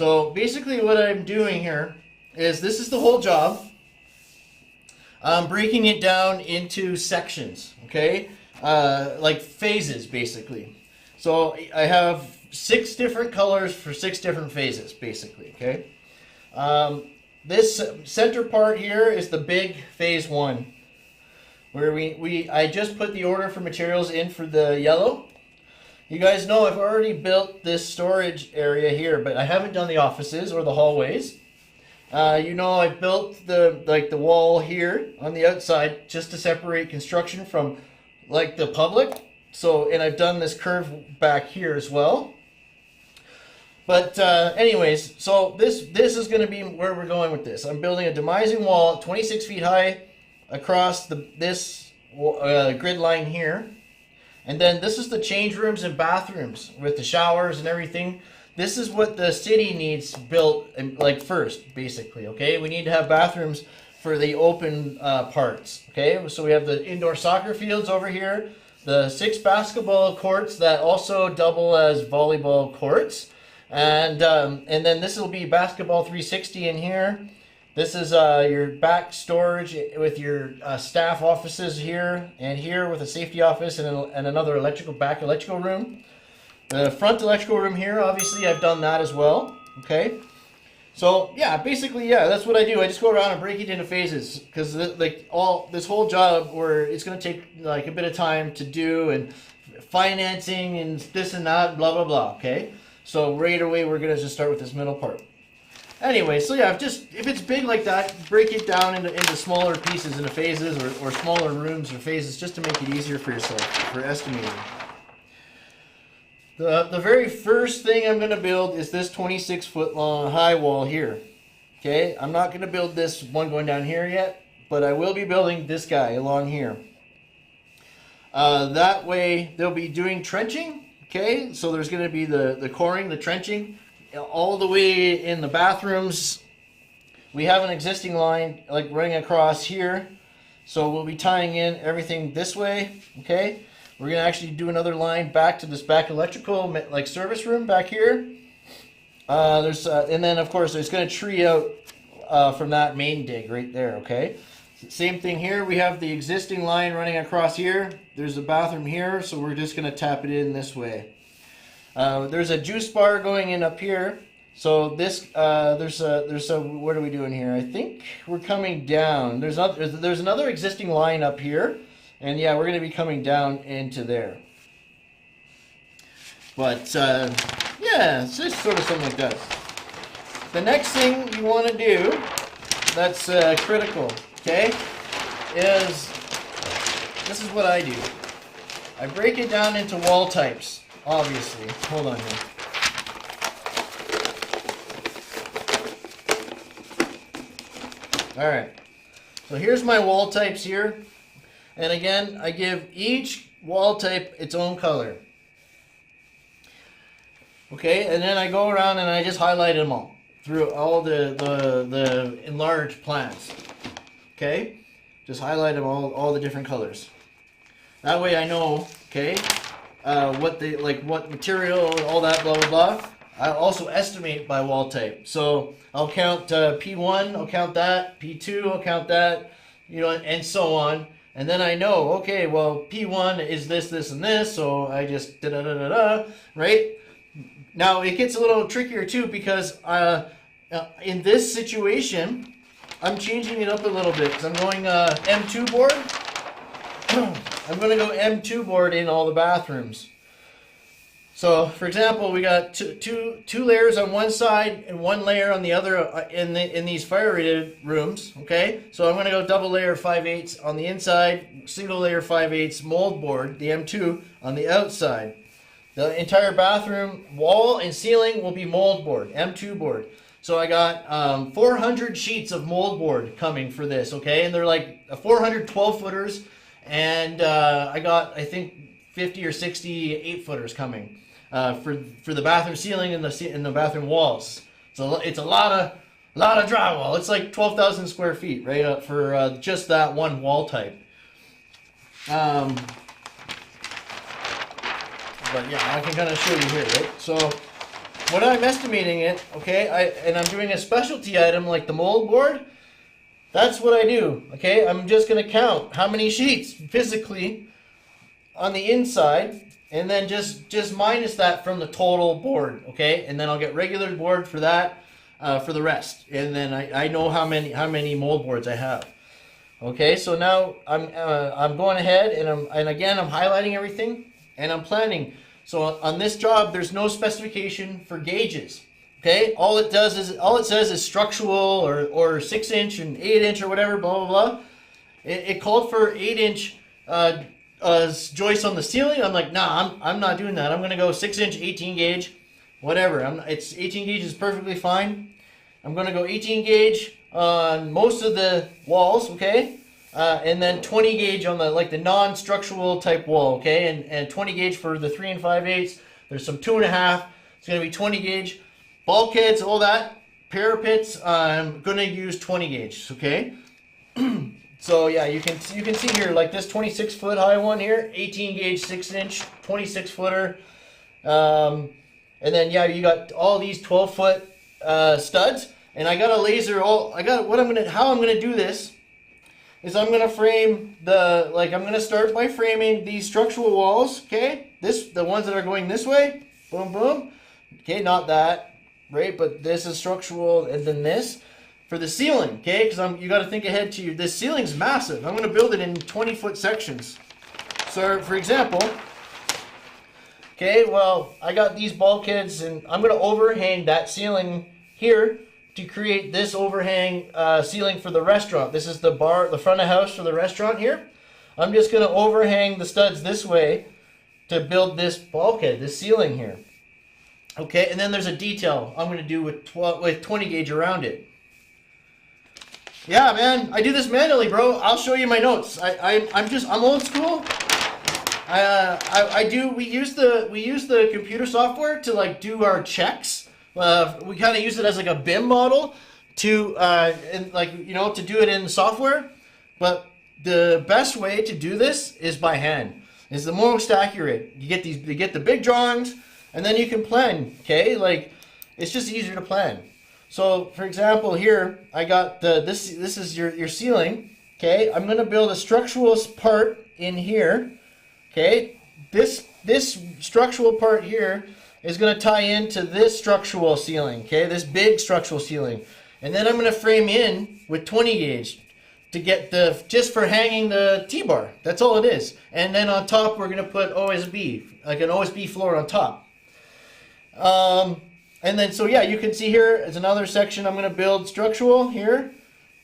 So basically what I'm doing here is this is the whole job. I'm breaking it down into sections, okay? Like phases, basically. So I have 6 different colors for 6 different phases, basically, okay? This center part here is the big phase 1, where I just put the order for materials in for the yellow. You guys know I've already built this storage area here, but I haven't done the offices or the hallways. You know, I built the wall here on the outside just to separate construction from like the public. So, and I've done this curve back here as well. But anyways, so this is going to be where we're going with this. I'm building a demising wall 26 feet high across this grid line here. And then this is the change rooms and bathrooms with the showers and everything. This is what the city needs built like first, basically, okay? We need to have bathrooms for the open parts, okay? So we have the indoor soccer fields over here, the 6 basketball courts that also double as volleyball courts. And then this will be basketball 360 in here. This is your back storage with your staff offices here and here with a safety office and another back electrical room. The front electrical room here, obviously, I've done that as well. Okay, so yeah, basically, yeah, that's what I do. I just go around and break it into phases because this whole job where it's going to take like a bit of time to do and financing and this and that, blah blah blah. Okay, so right away we're going to just start with this middle part. Anyway, so yeah, if it's big like that, break it down into smaller pieces, into phases or smaller rooms or phases, just to make it easier for yourself for estimating. The very first thing I'm going to build is this 26-foot long high wall here. Okay, I'm not going to build this one going down here yet, but I will be building this guy along here. That way they'll be doing trenching. Okay, so there's going to be the coring, the trenching, all the way in the bathrooms. We have an existing line like running across here, so we'll be tying in everything this way. Okay, we're going to actually do another line back to this back electrical like service room back here. And then of course there's going to tree out from that main dig right there. Okay, same thing here. We have the existing line running across here. There's a bathroom here, so we're just going to tap it in this way. There's a juice bar going in up here. So this there's a what are we doing here? I think we're coming down. There's another existing line up here, and yeah, we're going to be coming down into there. But yeah, it's just sort of something like that. The next thing you want to do that's critical, okay, is this is what I do. I break it down into wall types. Obviously, hold on here. Alright, so here's my wall types here. And again, I give each wall type its own color. Okay, and then I go around and I just highlight them all through all the enlarged plans. Okay, just highlight them all the different colors. That way I know, okay, what material, all that, blah, blah, blah. I also estimate by wall type. So I'll count P1, I'll count that, P2, I'll count that, you know, and so on. And then I know, okay, well, P1 is this, this, and this, so I just da-da-da-da-da, right? Now, it gets a little trickier, too, because in this situation, I'm changing it up a little bit, because I'm going M2 board. I'm going to go M2 board in all the bathrooms. So, for example, we got two layers on one side and one layer on the other in these fire rated rooms. Okay, so I'm going to go double layer 5/8 on the inside, single layer 5/8 mold board, the M2 on the outside. The entire bathroom wall and ceiling will be mold board, M2 board. So I got 400 sheets of mold board coming for this. Okay, and they're like 412 footers. And I got, I think, 50 or 60 8-footers coming for the bathroom ceiling and the bathroom walls. So it's a lot of drywall. It's like 12,000 square feet, right, for just that one wall type. But yeah, I can kind of show you here, right? So when I'm estimating it, okay, and I'm doing a specialty item like the mold board, that's what I do, okay? I'm just going to count how many sheets physically on the inside, and then just minus that from the total board, okay? And then I'll get regular board for that, for the rest. And then I know how many mold boards I have. Okay, so now I'm going ahead and again I'm highlighting everything and I'm planning. So on this job, there's no specification for gauges. Okay, all it says is structural or 6-inch and 8-inch or whatever, blah blah blah. It called for 8-inch joists on the ceiling. I'm like, nah, I'm not doing that. I'm gonna go 6-inch, 18 gauge, whatever. It's 18 gauge is perfectly fine. I'm gonna go 18 gauge on most of the walls, okay, and then 20 gauge on the non-structural type wall, okay, and 20 gauge for the 3 5/8. There's some 2.5. It's gonna be 20 gauge. Bulkheads, all that, parapets. I'm gonna use 20 gauge, okay. So yeah, you can see here like this 26-foot high one here, 18 gauge 6-inch, 26-footer, and then yeah, you got all these 12-foot studs. And I got a laser. How I'm gonna do this is I'm gonna frame I'm gonna start by framing these structural walls. Okay, the ones that are going this way. Boom, boom. Okay, not that, right? But this is structural, and then this for the ceiling. Okay, because you got to think ahead to you. This ceiling's massive. I'm gonna build it in 20-foot sections. So, for example, okay, well, I got these bulkheads, and I'm gonna overhang that ceiling here to create this overhang ceiling for the restaurant. This is the front of house for the restaurant here. I'm just going to overhang the studs this way to build this bulkhead, this ceiling here. Okay, and then there's a detail I'm going to do with 20 gauge around it. Yeah, man, I do this manually, bro. I'll show you my notes. I'm old school. We use the computer software to do our checks. We kind of use it as like a BIM model to to do it in software, but the best way to do this is by hand. It's the most accurate. You get the big drawings, and then you can plan. Okay, it's just easier to plan. So for example, here I got this is your ceiling. Okay, I'm gonna build a structural part in here. Okay, this structural part here is going to tie into this structural ceiling, okay, this big structural ceiling. And then I'm going to frame in with 20 gauge to get just for hanging the T-bar. That's all it is. And then on top, we're going to put OSB, like an OSB floor on top. And then, so yeah, you can see here is another section I'm going to build structural here.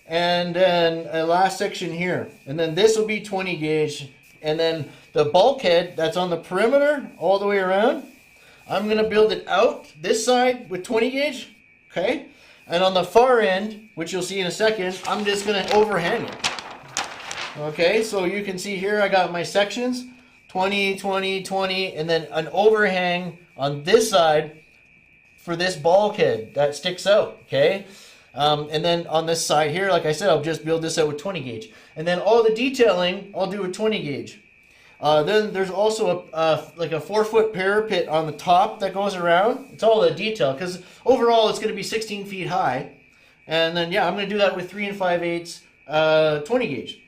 And then a last section here. And then this will be 20 gauge. And then the bulkhead that's on the perimeter all the way around, I'm going to build it out this side with 20 gauge, okay? And on the far end, which you'll see in a second, I'm just going to overhang it. Okay, so you can see here I got my sections, 20, 20, 20, and then an overhang on this side for this bulkhead that sticks out, okay? And then on this side here, like I said, I'll just build this out with 20 gauge. And then all the detailing, I'll do with 20 gauge. Then there's also a 4-foot parapet on the top that goes around. It's all the detail because overall it's going to be 16 feet high. And then yeah, I'm going to do that with 3 5/8 20 gauge.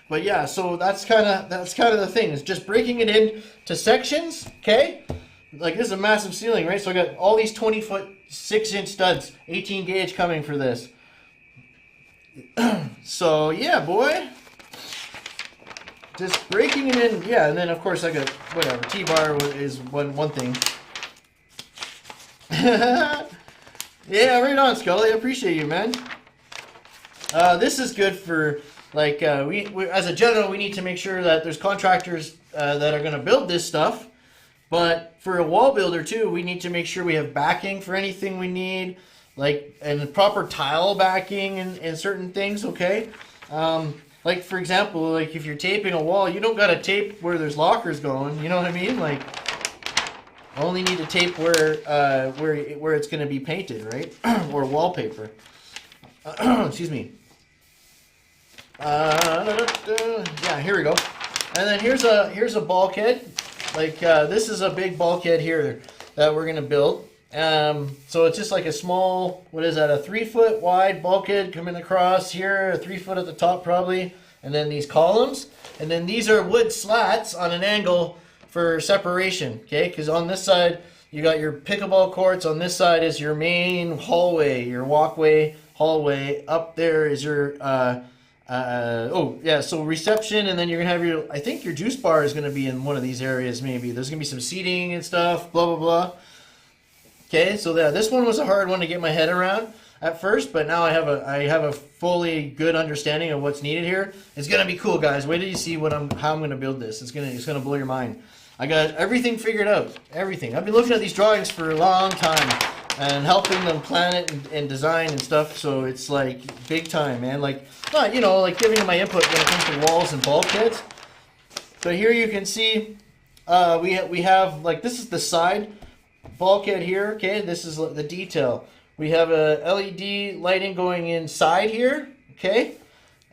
But yeah, so that's kind of the thing. It's just breaking it into sections. Okay, like this is a massive ceiling, right? So I got all these 20-foot 6-inch studs, 18 gauge coming for this. So yeah, boy. Just breaking it in, yeah, and then of course I got whatever. T-bar is one thing. Yeah, right on, Scully. I appreciate you, man. This is good for we as a general, we need to make sure that there's contractors that are going to build this stuff. But for a wall builder too, we need to make sure we have backing for anything we need, and proper tile backing and certain things. Okay. Like for example, if you're taping a wall, you don't gotta tape where there's lockers going. You know what I mean? Only need to tape where it's gonna be painted, right? Or wallpaper. Excuse me. Yeah, here we go. And then here's a bulkhead. This is a big bulkhead here. that we're going to build. So it's just like a small, what is that, a 3-foot wide bulkhead coming across here, a 3 foot at the top probably, and then these columns, and then these are wood slats on an angle for separation, okay? Because on this side you got your pickleball courts, on this side is your main hallway, your walkway hallway. Up there is your so reception, and then you're gonna have your, I think your juice bar is gonna be in one of these areas. Maybe there's gonna be some seating and stuff, blah blah blah. Okay, so this one was a hard one to get my head around at first, but now I have a fully good understanding of what's needed here. It's gonna be cool, guys. Wait till you see how I'm gonna build this. It's gonna blow your mind. I got everything figured out. Everything. I've been looking at these drawings for a long time and helping them plan it and design and stuff. So it's like big time, man. Like, not, you know, like giving them my input when it comes to walls and bulkheads. So here you can see we have like, this is the side bulkhead here. Okay, this is the detail. We have a LED lighting going inside here. Okay,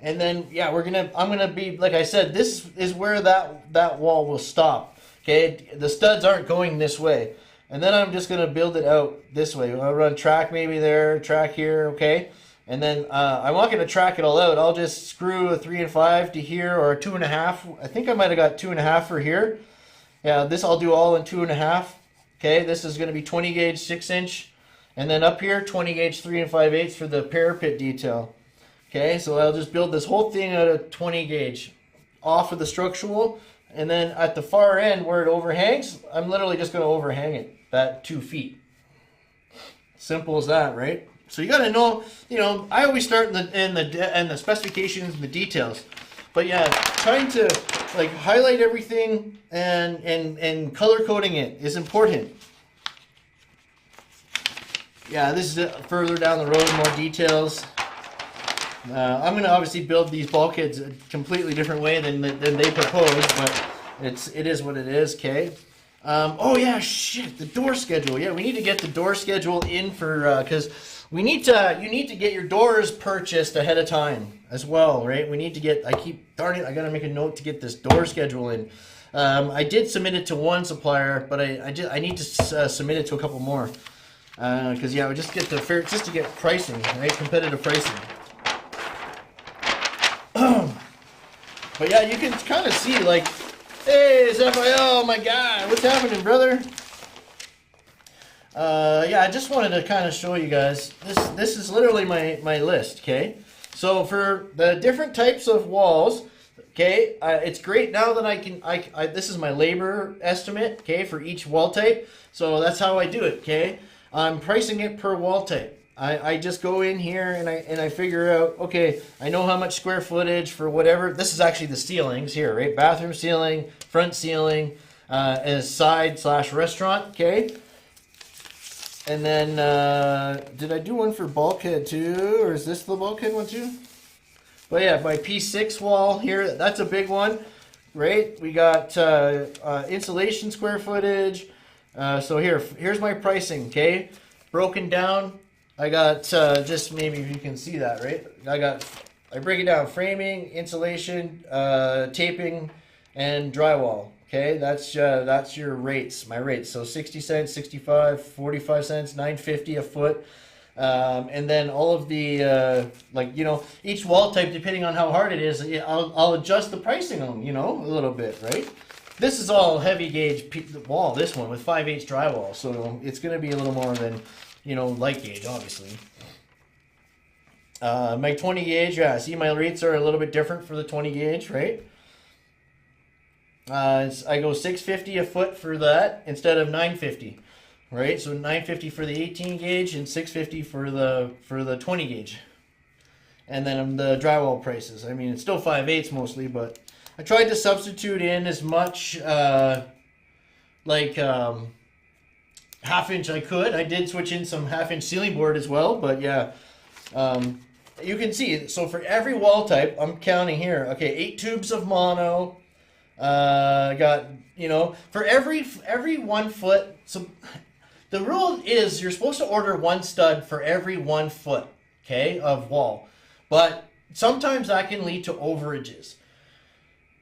and then yeah, I'm gonna be, like I said, this is where that wall will stop. Okay, the studs aren't going this way. And then I'm just gonna build it out this way. I'll run track maybe there, track here, okay? And then I'm not gonna track it all out. I'll just screw a 3 and 5 to here, or a 2.5. I think I might have got 2.5 for here. Yeah, this I'll do all in 2.5. Okay, this is gonna be 20 gauge 6-inch. And then up here, 20 gauge 3 and 5/8 for the parapet detail. Okay, so I'll just build this whole thing out of 20 gauge off of the structural. And then at the far end where it overhangs, I'm literally just going to overhang it that 2 feet. Simple as that, right? So you got to know, you know, I always start in the specifications and the details. But yeah, trying to like highlight everything and color coding it is important. Yeah, this is further down the road, more details. I'm going to obviously build these bulkheads a completely different way than they proposed, but it is what it is, okay? Oh yeah, shit, the door schedule. Yeah, we need to get the door schedule in for, because you need to get your doors purchased ahead of time as well, right? We need to get, darn it, I got to make a note to get this door schedule in. I did submit it to one supplier, but I need to submit it to a couple more. Because yeah, we just get just to get pricing, right? Competitive pricing. But yeah, you can kind of see like, hey, it's FIO, my guy, what's happening, brother? Yeah, I just wanted to kind of show you guys. This is literally my list, okay? So for the different types of walls, okay, it's great now that this is my labor estimate, okay, for each wall type. So that's how I do it, okay? I'm pricing it per wall type. I just go in here and I figure out, okay, I know how much square footage for whatever. This is actually the ceilings here, right? Bathroom ceiling, front ceiling, and side/restaurant, okay? And then, did I do one for bulkhead too? Or is this the bulkhead one too? But yeah, my P6 wall here, that's a big one, right? We got insulation square footage. So here's my pricing, okay? Broken down. I got, just maybe if you can see that, right? I break it down: framing, insulation, taping, and drywall. Okay, that's your rates, my rates. So 60 cents, 65, 45 cents, 9.50 a foot. And then all of the, like, you know, each wall type, depending on how hard it is, I'll adjust the pricing on them, you know, a little bit, right? This is all heavy gauge wall, this one, with 5/8 drywall. So it's going to be a little more than, you know, light gauge, obviously. My 20 gauge, yeah, see my rates are a little bit different for the 20 gauge, right? I go $6.50 a foot for that instead of $9.50, right? So $9.50 for the 18 gauge and $6.50 for the 20 gauge. And then the drywall prices. I mean, it's still 5/8 mostly, but I tried to substitute in as much half-inch I could. I did switch in some half-inch ceiling board as well, but yeah, you can see. So for every wall type, I'm counting here. Okay, 8 tubes of mono. Got, you know, for every 1 foot. So the rule is you're supposed to order 1 stud for every 1 foot, okay, of wall. But sometimes that can lead to overages.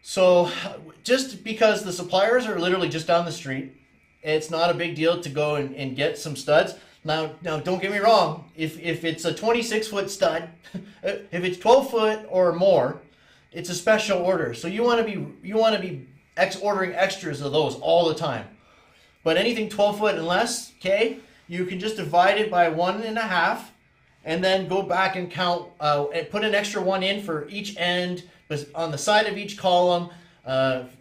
So just because the suppliers are literally just down the street, It's not a big deal to go and get some studs. Now don't get me wrong. If it's a 26-foot stud, if it's 12 foot or more, it's a special order. So you want to be ordering extras of those all the time. But anything 12 foot and less, okay, you can just divide it by 1.5, and then go back and count and put an extra one in for each end on the side of each column.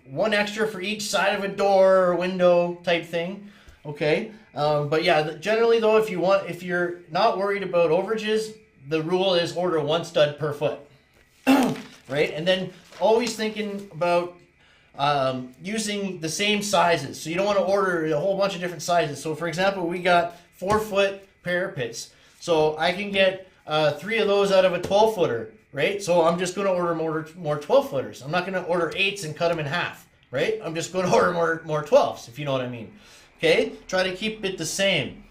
One extra for each side of a door or window type thing. Okay, but yeah, generally though, if you're not worried about overages, the rule is order 1 stud per foot. Right, and then always thinking about using the same sizes. So you don't want to order a whole bunch of different sizes. So for example, we got 4-foot parapets. So I can get 3 of those out of a 12-footer, right? So I'm just going to order more 12-footers. I'm not going to order 8s and cut them in half, right? I'm just going to order more 12s, if you know what I mean. Okay, try to keep it the same.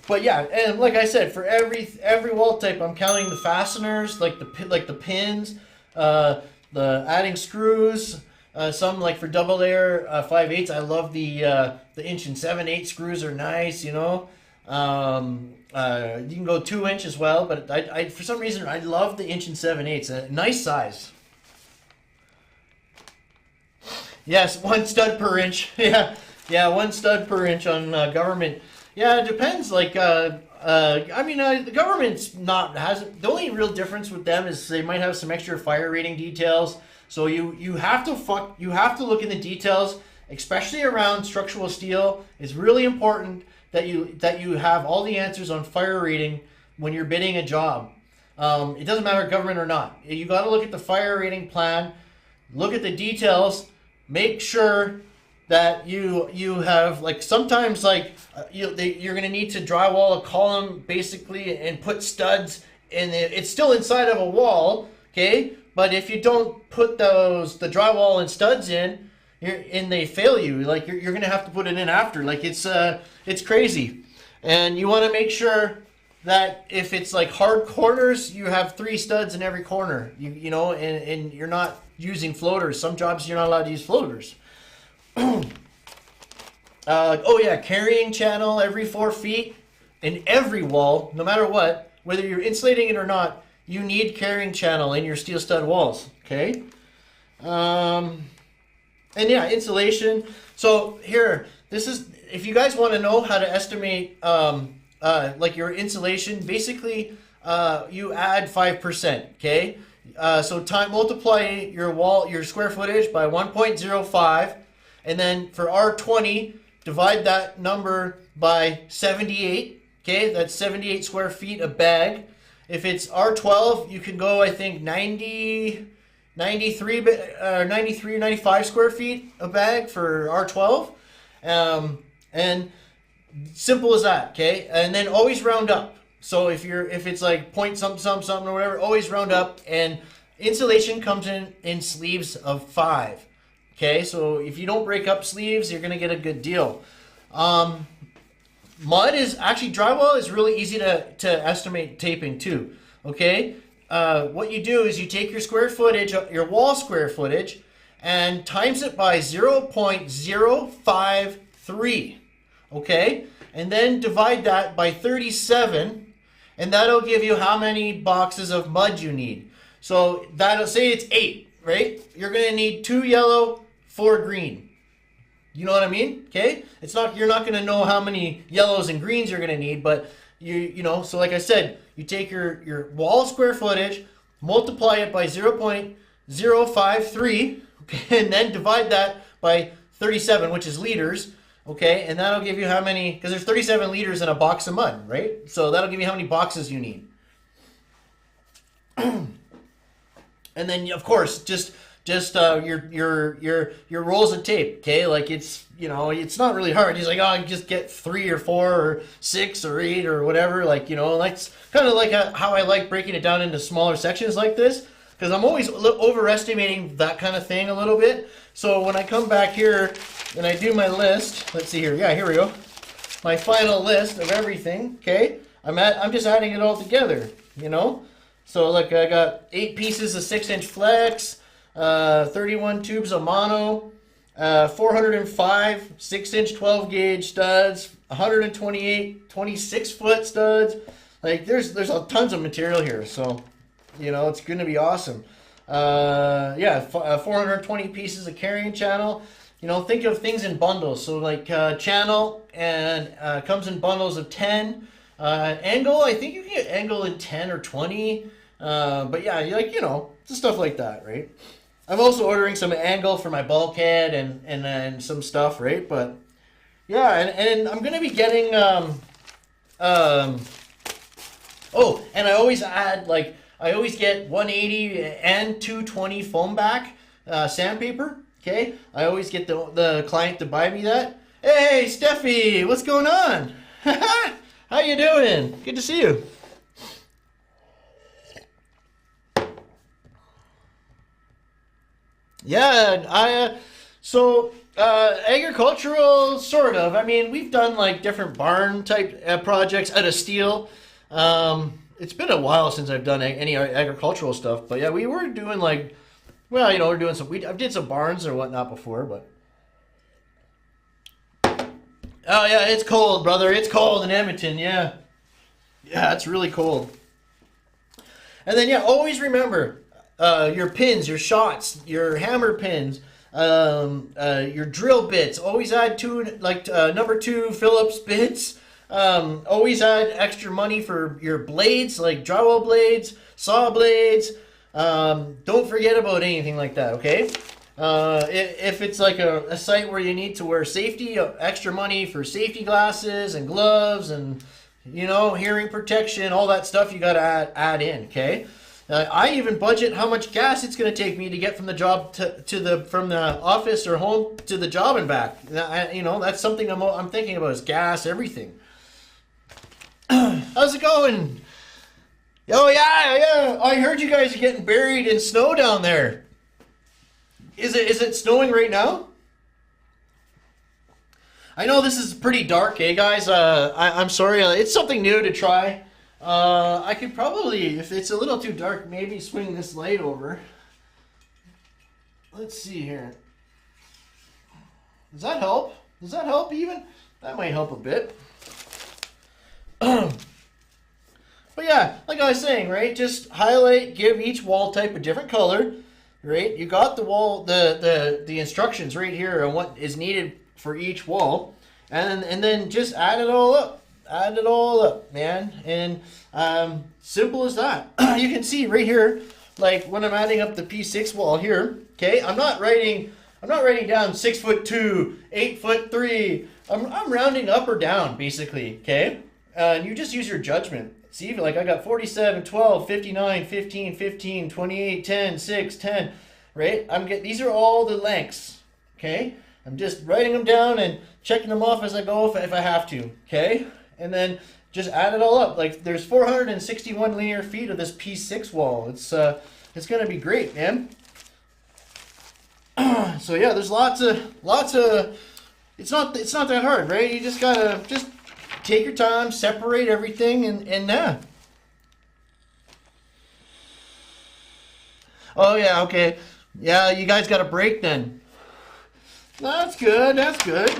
But yeah, and like I said, for every wall type, I'm counting the fasteners, like the pins, the adding screws. Some like for double layer 5/8. I love the 1 7/8 screws are nice. You know, you can go 2 inch as well, but I for some reason I love the 1 7/8. A nice size. Yes, 1 stud per inch. Yeah, 1 stud per inch on government. Yeah, it depends. Like, I mean, the government's the only real difference with them is they might have some extra fire rating details. So you have to look in the details, especially around structural steel. It's really important that you have all the answers on fire rating when you're bidding a job. It doesn't matter government or not. You got to look at the fire rating plan, look at the details, make sure that you have, like, sometimes like you're going to need to drywall a column basically and put studs in it. It's still inside of a wall, okay? But if you don't put the drywall and studs in, and they fail you, like you're going to have to put it in after. Like it's crazy. And you want to make sure that if it's like hard corners, you have 3 studs in every corner. You know, and you're not using floaters. Some jobs you're not allowed to use floaters. Oh yeah, carrying channel every 4 feet in every wall, no matter what, whether you're insulating it or not, you need carrying channel in your steel stud walls. Okay. And yeah, insulation. So here, this is, if you guys want to know how to estimate like your insulation, basically you add 5%. Okay. So multiply your square footage by 1.05. And then for R20, divide that number by 78. Okay, that's 78 square feet a bag. If it's R12, you can go, I think, 93 or 95 square feet a bag for R12. And simple as that, okay? And then always round up. So if it's like point something or whatever, always round up. And insulation comes in sleeves of 5. Okay, so if you don't break up sleeves, you're gonna get a good deal. Drywall is really easy to estimate taping too. Okay, what you do is you take your square footage, your wall square footage, and times it by 0.053. Okay, and then divide that by 37, and that'll give you how many boxes of mud you need. So that'll say it's 8, right? You're gonna need 2 yellow, 4 green. You know what I mean? Okay? You're not going to know how many yellows and greens you're going to need, but you know, so like I said, you take your wall square footage, multiply it by 0.053, okay, and then divide that by 37, which is liters, okay? And that'll give you how many, because there's 37 liters in a box of mud, right? So that'll give you how many boxes you need. And then of course, just your rolls of tape, okay? Like it's not really hard. He's like, oh, I can just get 3 or 4 or 6 or 8 or whatever. Like, you know, that's kind of like how I like breaking it down into smaller sections like this, because I'm always overestimating that kind of thing a little bit. So when I come back here and I do my list, let's see here. Yeah, here we go. My final list of everything, okay? I'm just adding it all together, you know? So like I got 8 pieces of 6-inch flex, 31 tubes of mono, 405 6-inch 12-gauge studs, 128 26-foot studs. Like there's tons of material here, so you know it's going to be awesome. Yeah, 420 pieces of carrying channel. You know, think of things in bundles. So like channel and comes in bundles of 10. Angle, I think you can get angle in 10 or 20. But yeah, like, you know, stuff like that, right? I'm also ordering some angle for my bulkhead and then some stuff, right? But yeah, and I'm gonna be getting oh, and I always add, like, I always get 180 and 220 foam back sandpaper. Okay, I always get the client to buy me that. Hey, Steffi, what's going on? How you doing? Good to see you. Yeah, agricultural, sort of. I mean, we've done like different barn type projects out of steel. It's been a while since I've done any agricultural stuff, but yeah, we were doing like, well, you know, we're doing some. I did some barns or whatnot before, but oh yeah, it's cold, brother. It's cold in Edmonton. Yeah, it's really cold. And then yeah, always remember your pins, your shots, your hammer pins, your drill bits. Always add number 2 Phillips bits. Always add extra money for your blades, like drywall blades, saw blades. Don't forget about anything like that, okay? If it's like a site where you need to wear safety, extra money for safety glasses and gloves and, you know, hearing protection, all that stuff you gotta add in, okay? I even budget how much gas it's gonna take me to get from the job from the office or home to the job and back. You know, that's something I'm thinking about is gas, everything. How's it going? Oh yeah. I heard you guys are getting buried in snow down there. Is it snowing right now? I know this is pretty dark, guys? I'm sorry. It's something new to try. I could probably, if it's a little too dark, maybe swing this light over. Let's see here. Does that help? Does that help even? That might help a bit. But yeah, like I was saying, right? Just highlight, give each wall type a different color, right? You got the wall, the instructions right here on what is needed for each wall, and then just add it all up. Add it all up, man. And simple as that. You can see right here, like when I'm adding up the P6 wall here. Okay, I'm not writing down 6'2", 8'3". I'm rounding up or down basically. Okay, and you just use your judgment. See, like I got 47, 12, 59, 15, 15, 28, 10, 6, 10, right? These are all the lengths, okay? I'm just writing them down and checking them off as I go if I have to, okay? And then just add it all up. Like there's 461 linear feet of this P6 wall. It's going to be great, man. So yeah, there's lots of, it's not that hard, right? You just gotta take your time, separate everything, and yeah. Oh yeah, okay. Yeah, you guys got a break then. That's good. That's good.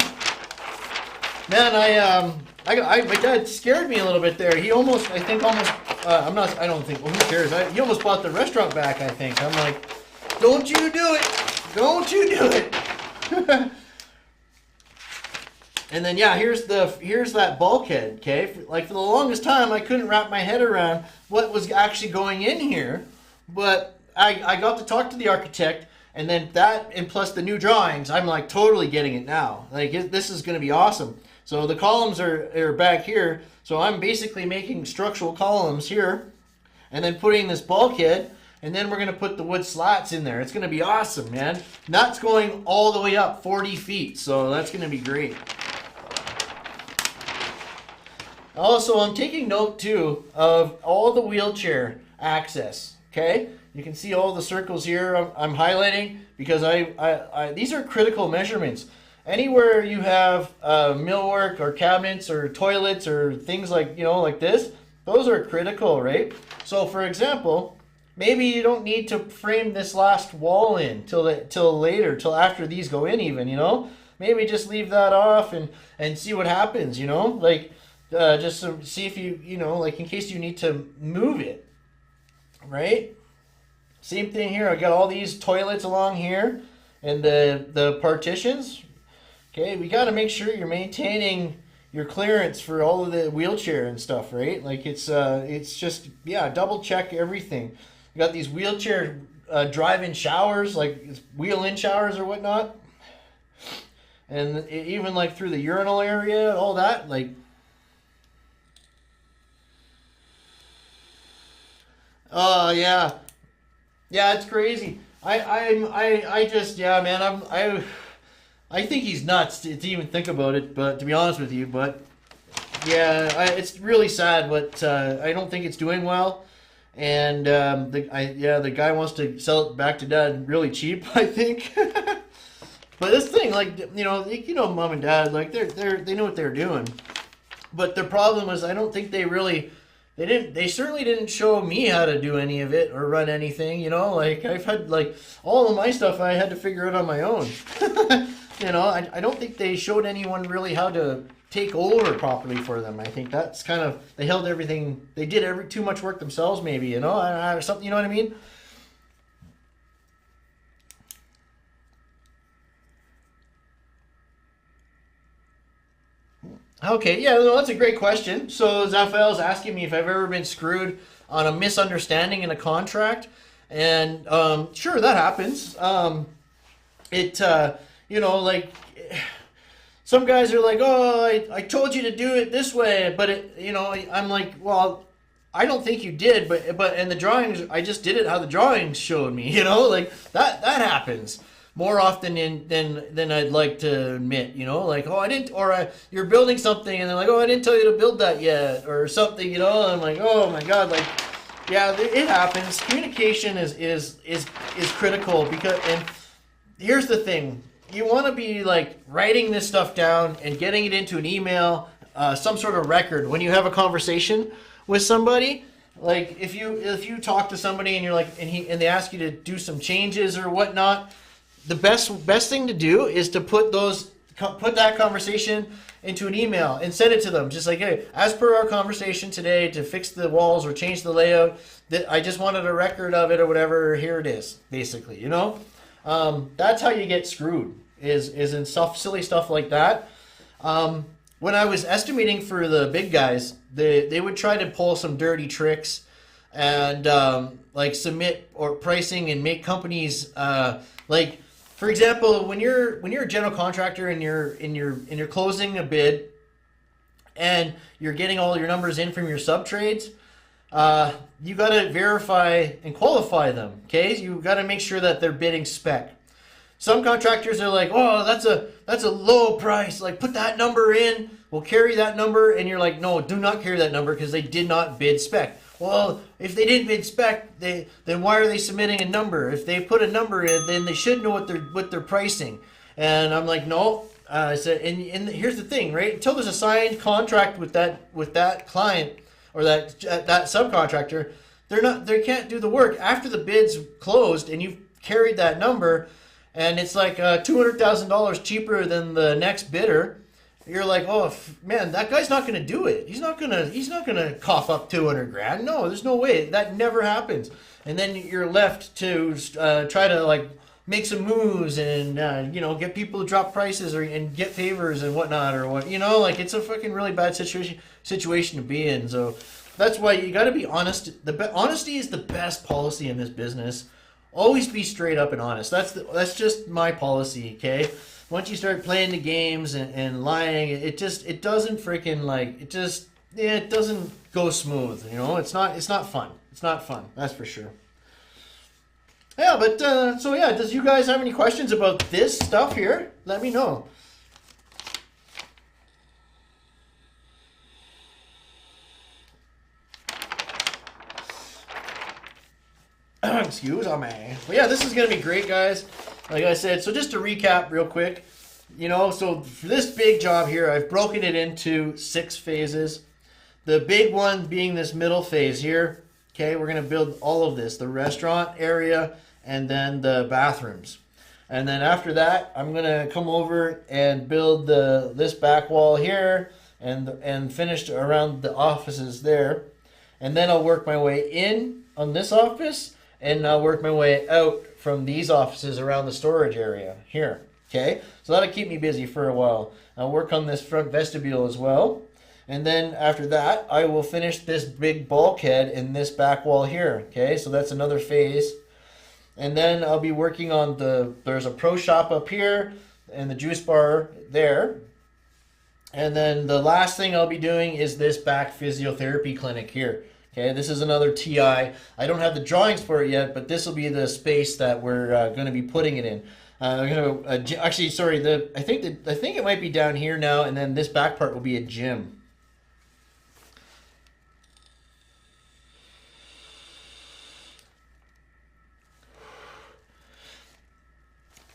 Man, my dad scared me a little bit there. He almost. I don't think. Well, who cares? He almost bought the restaurant back. I think. I'm like, don't you do it! Don't you do it! And then yeah, here's that bulkhead, okay? Like for the longest time, I couldn't wrap my head around what was actually going in here, but I got to talk to the architect, and then that, and plus the new drawings, I'm like totally getting it now. Like this is going to be awesome. So the columns are back here, so I'm basically making structural columns here, and then putting this bulkhead, and then we're going to put the wood slats in there. It's going to be awesome, man. That's going all the way up 40 feet, so that's going to be great. Also, I'm taking note too of all the wheelchair access, okay? You can see all the circles here I'm highlighting because these are critical measurements. Anywhere you have millwork or cabinets or toilets or things like, you know, like this, those are critical, right? So for example, maybe you don't need to frame this last wall in till later, till after these go in even, you know? Maybe just leave that off and see what happens, you know? Like, just to see if you know, like in case you need to move it, right? Same thing here. I got all these toilets along here and the partitions. Okay, we got to make sure you're maintaining your clearance for all of the wheelchair and stuff, right? Like it's just, yeah, double check everything. You got these wheelchair drive-in showers, like wheel-in showers or whatnot. And even like through the urinal area, all that, like. Oh yeah, yeah, it's crazy. I just, yeah, man, I think he's nuts to even think about it. But to be honest with you, but yeah, it's really sad. But I don't think it's doing well. And the guy wants to sell it back to Dad really cheap, I think. But this thing, like, you know, Mom and Dad, like they know what they're doing. But the problem is, I don't think they certainly didn't show me how to do any of it or run anything, you know, like I've had like all of my stuff I had to figure out on my own. You know, I don't think they showed anyone really how to take over properly for them. I think that's kind of, they held everything, they did too much work themselves maybe, you know, or something, you know what I mean? Okay, yeah, no, that's a great question. So Zaphael's asking me if I've ever been screwed on a misunderstanding in a contract, and sure, that happens. You know, like some guys are like, oh, I told you to do it this way, but you know, I'm like, well, I don't think you did, but and the drawings, I just did it how the drawings showed me, you know, like that happens more often than I'd like to admit, you know, like, oh, I didn't, or you're building something and they're like, oh, I didn't tell you to build that yet, or something, you know, and I'm like, oh my God, like, yeah, it happens. Communication is critical because, and here's the thing, you want to be like writing this stuff down and getting it into an email, some sort of record when you have a conversation with somebody. Like if you talk to somebody and you're like, and they ask you to do some changes or whatnot, the best thing to do is to put that conversation into an email and send it to them. Just like, hey, as per our conversation today, to fix the walls or change the layout, that I just wanted a record of it or whatever. Here it is, basically. You know, that's how you get screwed. Is in silly stuff like that. When I was estimating for the big guys, they would try to pull some dirty tricks and like submit or pricing and make companies like. For example, when you're a general contractor and you're closing a bid and you're getting all your numbers in from your sub trades, you got to verify and qualify them. Okay, you got to make sure that they're bidding spec. Some contractors are like, oh, that's a low price. Like, put that number in. We'll carry that number, and you're like, no, do not carry that number because they did not bid spec. Well, if they didn't bid spec, then why are they submitting a number? If they put a number in, then they should know what they're pricing. And I'm like, no. I said, and here's the thing, right? Until there's a signed contract with that client or that subcontractor, they can't do the work. After the bid's closed and you've carried that number, and it's like $200,000 cheaper than the next bidder. You're like, oh man, that guy's not going to do it. He's not going to cough up 200 grand. No, there's no way. That never happens. And then you're left to try to like make some moves and get people to drop prices and get favors and whatnot or what, like it's a fucking really bad situation to be in. So that's why you got to be honest. Honesty is the best policy in this business. Always be straight up and honest. That's just my policy, okay? Once you start playing the games and lying, it doesn't freaking like it doesn't go smooth. It's not fun. It's not fun. That's for sure. Yeah, but so yeah, does you guys have any questions about this stuff here? Let me know. Excuse me. But yeah, this is going to be great, guys. Like I said, so just to recap real quick, so for this big job here, I've broken it into 6 phases. The big one being this middle phase here. Okay, we're going to build all of this, the restaurant area and then the bathrooms. And then after that, I'm going to come over and build this back wall here and finish around the offices there. And then I'll work my way in on this office, and I'll work my way out from these offices around the storage area here. Okay, so that'll keep me busy for a while. I'll work on this front vestibule as well. And then after that, I will finish this big bulkhead in this back wall here. Okay, so that's another phase. And then I'll be working on there's a pro shop up here and the juice bar there. And then the last thing I'll be doing is this back physiotherapy clinic here. Okay, this is another TI. I don't have the drawings for it yet, but this will be the space that we're going to be putting it in. Actually, sorry, I think it might be down here now, and then this back part will be a gym.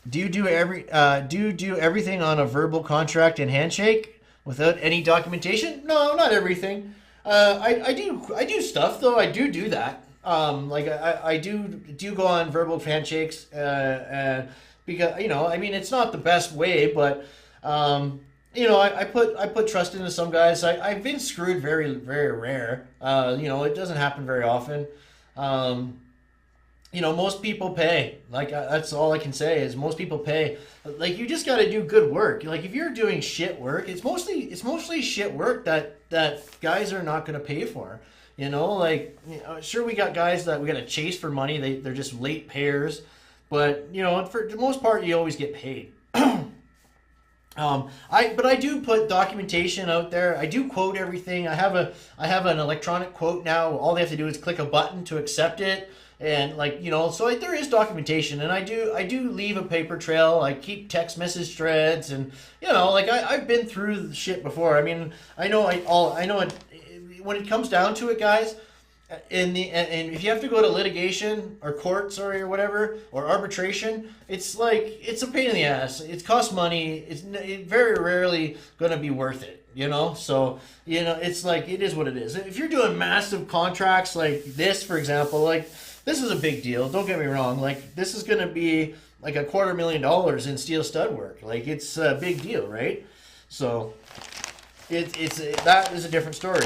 Do you do everything on a verbal contract and handshake without any documentation? No, not everything. I do stuff though. I do that. Like I do go on verbal handshakes. Because I mean, it's not the best way, but I put trust into some guys. I've been screwed very, very rare. It doesn't happen very often. Most people pay. Like, that's all I can say is most people pay. Like, you just got to do good work. Like, if you're doing shit work, it's mostly shit work that guys are not going to pay for. Sure, we got guys that we got to chase for money. They're just late payers, but for the most part, you always get paid. I do put documentation out there. I do quote everything. I have an electronic quote now. All they have to do is click a button to accept it. And so there is documentation, and I do leave a paper trail. I keep text message threads, and I've been through the shit before. I mean, I know it. When it comes down to it, guys, and if you have to go to litigation or court, or whatever, or arbitration, it's a pain in the ass. It costs money. It's very rarely going to be worth it. So it's it is what it is. If you're doing massive contracts like this, for example, this is a big deal. Don't get me wrong. This is going to be like $250,000 in steel stud work. It's a big deal, right? So that is a different story.